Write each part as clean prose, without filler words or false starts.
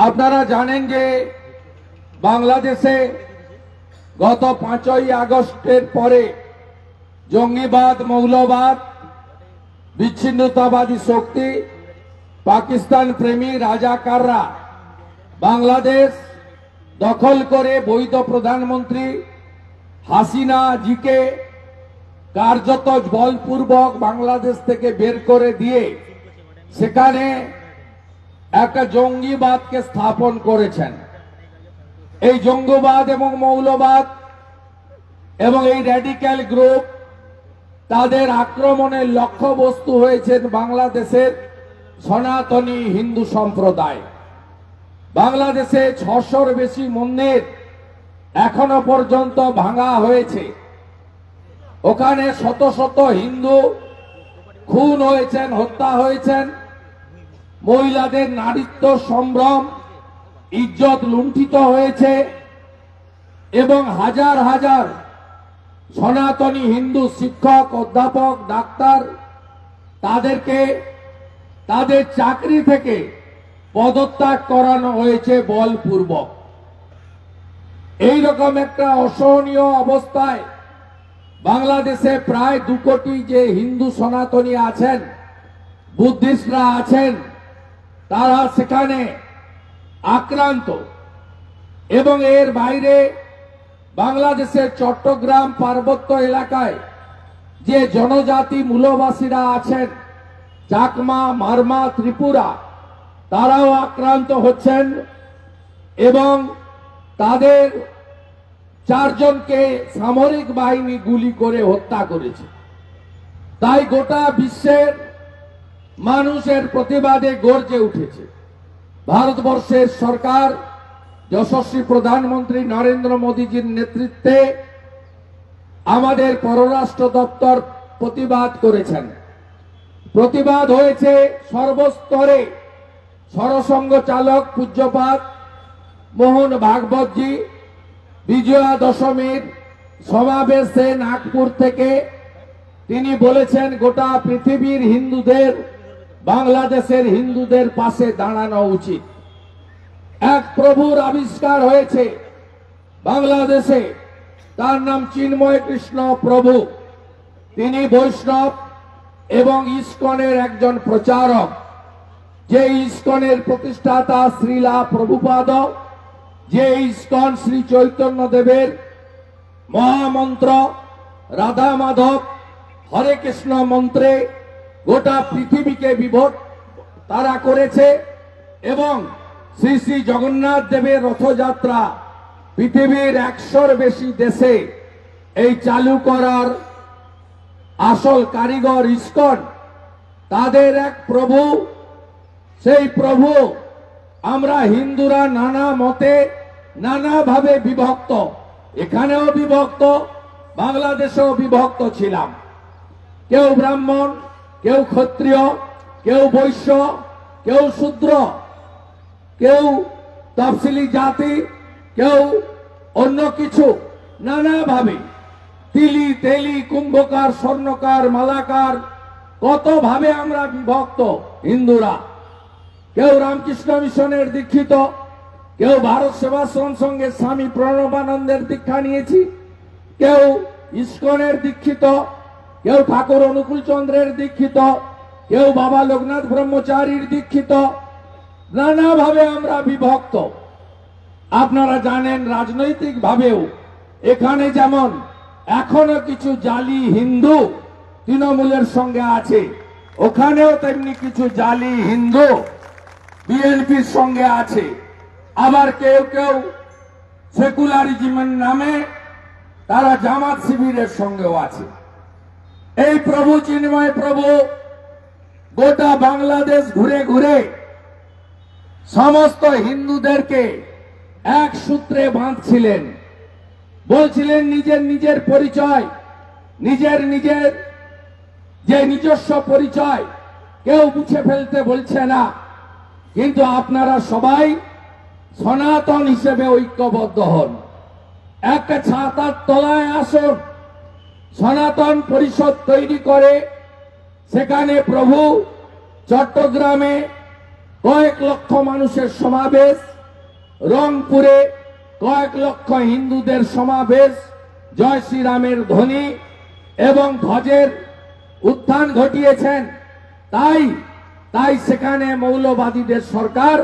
আপনারা জানেন যে বাংলাদেশে গত 5ই আগস্টের পরে জঙ্গিবাদ, মৌলবাদ, বিচ্ছিন্নতাবাদী শক্তি, পাকিস্তান প্রেমী রাজাকাররা বাংলাদেশ দখল করে বৈধ প্রধানমন্ত্রী হাসিনা জিকে কার্যত বলপূর্বক বাংলাদেশ থেকে বের করে দিয়ে সেখানে একটা জঙ্গিবাদকে স্থাপন করেছেন। এই জঙ্গিবাদ এবং মৌলবাদ এবং এই র্যাডিক্যাল গ্রুপ তাদের আক্রমণের লক্ষ্যবস্তু হয়েছেন বাংলাদেশের সনাতনী হিন্দু সম্প্রদায়। বাংলাদেশে 600-র বেশি মন্দির এখনো পর্যন্ত ভাঙা হয়েছে। ওখানে শত শত হিন্দু খুন হয়েছেন, হত্যা হয়েছেন। মহিলাদের নারীত্ব সম্ভ্রম, ইজ্জত লুণ্ঠিত হয়েছে এবং হাজার হাজার সনাতনী হিন্দু শিক্ষক, অধ্যাপক, ডাক্তার তাদেরকে তাদের চাকরি থেকে পদত্যাগ করানো হয়েছে বলপূর্বক। এইরকম একটা অসহনীয় অবস্থায় বাংলাদেশে প্রায় 2 কোটি যে হিন্দু সনাতনী আছেন, বুদ্ধিস্টরা আছেন, তারা সেখানে আক্রান্ত। এবং এর বাইরে বাংলাদেশের চট্টগ্রাম পার্বত্য এলাকায় যে জনজাতি মূলবাসীরা আছেন, চাকমা, মারমা, ত্রিপুরা, তারাও আক্রান্ত হচ্ছেন এবং তাদের 4 জনকে সামরিক বাহিনী গুলি করে হত্যা করেছে। তাই গোটা বিশ্বের মানুষের প্রতিবাদে গর্জে উঠেছে। ভারতবর্ষের সরকার যশস্বী প্রধানমন্ত্রী নরেন্দ্র মোদীজির নেতৃত্বে আমাদের পররাষ্ট্র দপ্তর প্রতিবাদ করেছেন। প্রতিবাদ হয়েছে সর্বস্তরে। সরসংঘ চালক পূজ্যপাদ মোহন ভাগবতজি বিজয়া দশমীর সমাবেশে নাগপুর থেকে তিনি বলেছেন গোটা পৃথিবীর হিন্দুদের বাংলাদেশের হিন্দুদের পাশে দাঁড়ানো উচিত। এক প্রভুর আবিষ্কার হয়েছে বাংলাদেশে, তার নাম চিন্ময় কৃষ্ণ প্রভু। তিনি বৈষ্ণব এবং ইস্কনের একজন প্রচারক। যে ইস্কনের প্রতিষ্ঠাতা শ্রীলা প্রভুপাদ, যে ইস্কন শ্রী চৈতন্য দেবের মহামন্ত্র রাধা মাধব হরে কৃষ্ণ মন্ত্রে গোটা পৃথিবীকে বিভোর তারা করেছে এবং শ্রী শ্রী জগন্নাথ দেবের রথযাত্রা পৃথিবীর 100-র বেশি দেশে এই চালু করার আসল কারিগর ইস্কন। তাদের এক প্রভু, সেই প্রভু আমরা হিন্দুরা নানা মতে নানাভাবে বিভক্ত, এখানেও বিভক্ত, বাংলাদেশেও বিভক্ত ছিলাম। কেউ ব্রাহ্মণ, কেউ ক্ষত্রিয়, কেউ বৈশ্য, কেউ শূদ্র, কেউ তফসিলি জাতি, কেউ অন্য কিছু, নানাভাবে তিলি তেলি কুম্ভকার, স্বর্ণকার, মালাকার, কত ভাবে আমরা বিভক্ত হিন্দুরা। কেউ রামকৃষ্ণ মিশনের দীক্ষিত, কেউ ভারত সেবাশ্রম সঙ্গে স্বামী প্রণবানন্দের দীক্ষা নিয়েছি, কেউ ইস্কনের দীক্ষিত, কেউ ঠাকুর অনুকূল চন্দ্রের দীক্ষিত, কেউ বাবা লোকনাথ ব্রহ্মচারীর দীক্ষিত। নানাভাবে আমরা বিভক্ত। আপনারা জানেন রাজনৈতিক ভাবেও এখানে যেমন এখনো কিছু জালি হিন্দু তৃণমূলের সঙ্গে আছে, ওখানেও তেমনি কিছু জালি হিন্দু বিএনপির সঙ্গে আছে। আবার কেউ কেউ সেকুলারিজমের নামে তারা জামাত শিবিরের সঙ্গেও আছে। এই প্রভু চিন্ময় প্রভু গোটা বাংলাদেশ ঘুরে ঘুরে সমস্ত হিন্দুদেরকে এক সূত্রে বাঁধছিলেন। বলছিলেন নিজের নিজের পরিচয়, নিজের নিজের যে নিজস্ব পরিচয় কেউ মুছে ফেলতে বলছে না, কিন্তু আপনারা সবাই সনাতন হিসেবে ঐক্যবদ্ধ হন, একটা ছাতার তলায় আসুন, সনাতন পরিষদ তৈরি করে সেখানে প্রভু চট্টগ্রামে কয়েক লক্ষ মানুষের সমাবেশ, রংপুরে কয়েক লক্ষ হিন্দুদের সমাবেশ, জয় শ্রীরামের ধ্বনি এবং ধ্বজের উত্থান ঘটিয়েছেন। তাই সেখানে মৌলবাদীদের সরকার,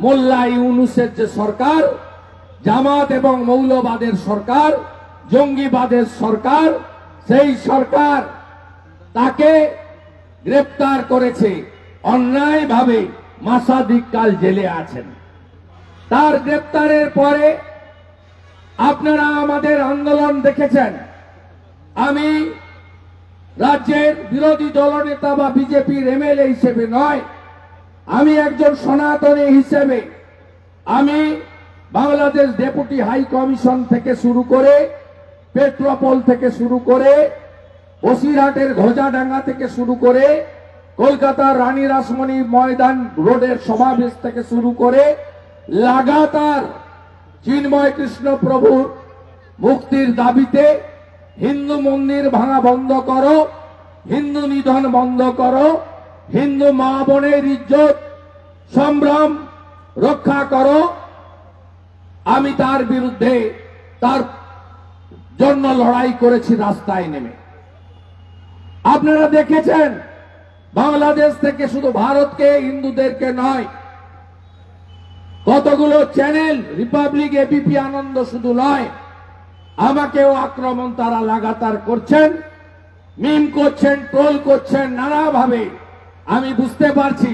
মোল্লা ইউনুসের যে সরকার, জামাত এবং মৌলবাদের সরকার, জঙ্গিবাদের সরকার, সেই সরকার তাকে গ্রেপ্তার করেছে, অন্যায়ভাবে মাসাধিক কাল জেলে আছেন। তার গ্রেপ্তারের পরে আপনারা আমাদের আন্দোলন দেখেছেন। আমি রাজ্যের বিরোধী দলনেতা বা বিজেপির এমএলএ হিসেবে নয়, আমি একজন সনাতনী হিসেবে আমি বাংলাদেশ ডেপুটি হাই কমিশন থেকে শুরু করে, পেট্রোপোল থেকে শুরু করে, বসিরহাটের ঘোজাডাঙ্গা থেকে শুরু করে, কলকাতার রানী রাসমণি ময়দান রোডের সমাবেশ থেকে শুরু করে লাগাতার চিন্ময় কৃষ্ণ প্রভুর মুক্তির দাবিতে হিন্দু মন্দির ভাঙা বন্ধ করো, হিন্দু নিধন বন্ধ করো, হিন্দু মা বোনের ইজ্জত সম্ভ্রম রক্ষা করো, আমি তার বিরুদ্ধে তার জন্য লড়াই করেছি রাস্তায় নেমে। আপনারা দেখেছেন বাংলাদেশ থেকে শুধু ভারতকে, হিন্দুদেরকে নয়, কতগুলো চ্যানেল, রিপাবলিক, এবিপি আনন্দ শুধু নয়, আমাকেও আক্রমণ তারা লাগাতার করছেন, মিম করছেন, ট্রোল করছেন নানাভাবে। আমি বুঝতে পারছি,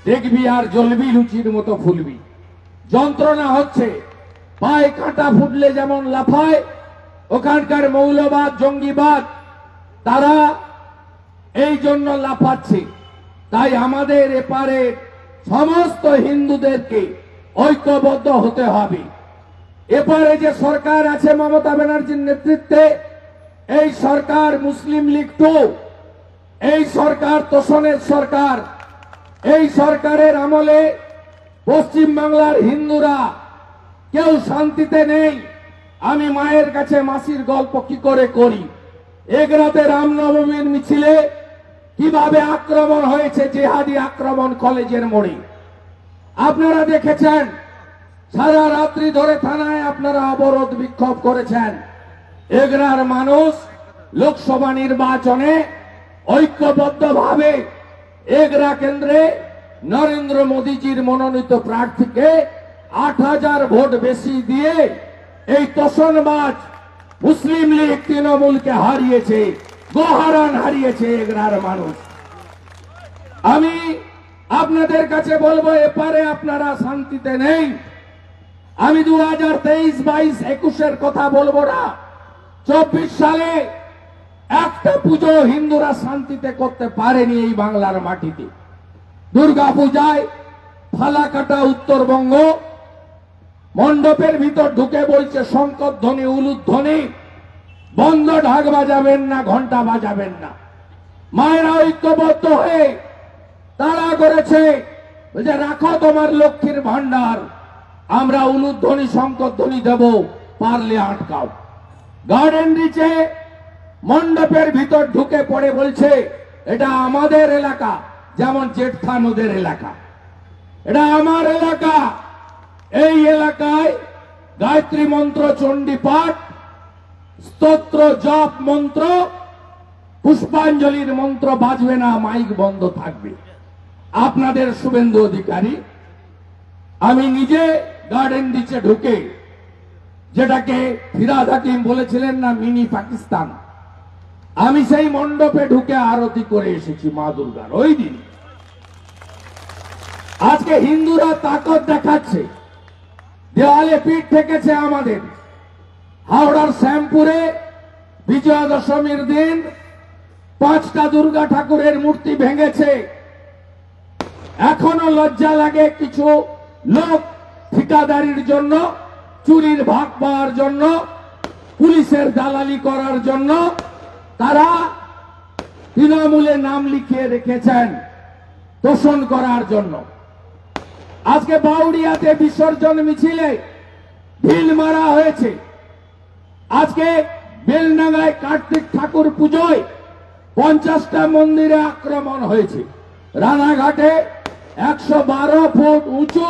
দেখবি আর জ্বলবি, লুচির মতো ফুলবি। যন্ত্রণা হচ্ছে, পায়ে কাঁটা ফুটলে যেমন লাফায়, ওখানকার মৌলবাদ, জঙ্গিবাদ তারা এই জন্য লাফাচ্ছে। তাই আমাদের এপারে সমস্ত হিন্দুদেরকে ঐক্যবদ্ধ হতে হবে। এপারে যে সরকার আছে মমতা ব্যানার্জির নেতৃত্বে, এই সরকার মুসলিম লীগ 2, এই সরকার তোষণের সরকার। এই সরকারের আমলে পশ্চিম বাংলার হিন্দুরা কেউ শান্তিতে নেই। আমি মায়ের কাছে মাসির গল্প কি করে করি। এগরাতে রামনবমীর মিছিলে কিভাবে আক্রমণ হয়েছে, জেহাদি আক্রমণ কলেজের মোড়ে আপনারা দেখেছেন। সারা রাত্রি ধরে থানায় আপনারা অবরোধ বিক্ষোভ করেছেন। এগরার মানুষ লোকসভা নির্বাচনে ঐক্যবদ্ধভাবে এগরা কেন্দ্রে নরেন্দ্র মোদীজির মনোনীত প্রার্থীকে ৮,০০০ ভোট বেশি দিয়ে এই তোষণবাজ মুসলিম লীগ তৃণমূলকে হারিয়েছে, গোহারান হারিয়েছে এগরার মানুষ। আমি আপনাদের কাছে বলবো, এপারে আপনারা শান্তিতে নেই। আমি 2023, 22, 21-এর কথা বলবো না। 24 সালে একটা পুজো হিন্দুরা শান্তিতে করতে পারেনি এই বাংলার মাটিতে। দুর্গা পূজায় ফালাকাটা উত্তরবঙ্গ মণ্ডপের ভিতর ঢুকে বলছে শঙ্করধ্বনি, উলুধ্বনি বন্ধ, ঢাক বাজাবেন না, ঘন্টা বাজাবেন না। মায়েরা ঐক্যবদ্ধ হয়ে তাড়া করেছে, বলছে রাখো তোমার লক্ষ্মীর ভান্ডার, আমরা উলুধ্বনি শঙ্করধ্বনি দেব, পারলে আটকাও। গার্ডেন রিচে মণ্ডপের ভিতর ঢুকে পড়ে বলছে এটা আমাদের এলাকা, যেমন জেঠথানুদের এলাকা, এটা আমার এলাকা। এই এলাকায় গায়ত্রী মন্ত্র, চণ্ডী পাঠ, স্তোত্র, জপ মন্ত্র, পুষ্পাঞ্জলির মন্ত্র বাজবে না, মাইক বন্ধ থাকবে। আপনাদের শুভেন্দু অধিকারী, আমি নিজে গার্ডেন রিচে ঢুকে, যেটাকে ফিরাদ হাকিম বলেছিলেন না মিনি পাকিস্তান, আমি সেই মণ্ডপে ঢুকে আরতি করে এসেছি মা দুর্গার ওই দিন। আজকে হিন্দুরা তাকত দেখাচ্ছে, দেওয়ালে পিঠ ঠেকেছে আমাদের। হাওড়ার শ্যামপুরে বিজয়া দশমীর দিন 5টা দুর্গা ঠাকুরের মূর্তি ভেঙেছে। এখনো লজ্জা লাগে কিছু লোক ঠিকাদারির জন্য, চুরির ভাগ পাওয়ার জন্য, পুলিশের দালালি করার জন্য তারা তৃণমূলে নাম লিখিয়ে রেখেছেন তোষণ করার জন্য। আজকে বাউড়িয়াতে বিসর্জন মিছিলে ঢিল মারা হয়েছে। আজকে বেলডাঙ্গায় কার্তিক ঠাকুর পুজোয় 50টা মন্দিরে আক্রমণ হয়েছে। রানাঘাটে 112 ফুট উঁচু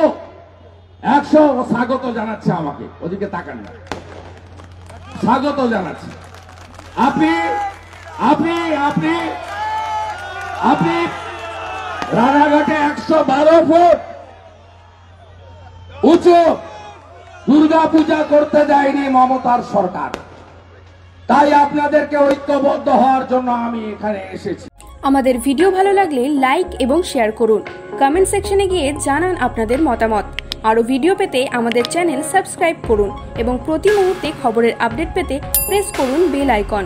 100 স্বাগত জানাচ্ছে আমাকে, ওদিকে তাকান না, স্বাগত জানাচ্ছে। আপনি আপনি আপনি আপনি রানাঘাটে 112 ফুট উঁচু দুর্গা পূজা করতে যায়নি মমতার সরকার। তাই আপনাদেরকে ঐক্যবদ্ধ হওয়ার জন্য আমি এখানে এসেছি। আমাদের ভিডিও ভালো লাগলে লাইক এবং শেয়ার করুন। কমেন্ট সেকশনে গিয়ে জানান আপনাদের মতামত। আরও ভিডিও পেতে আমাদের চ্যানেল সাবস্ক্রাইব করুন এবং প্রতি মুহূর্তে খবরের আপডেট পেতে প্রেস করুন বেল আইকন।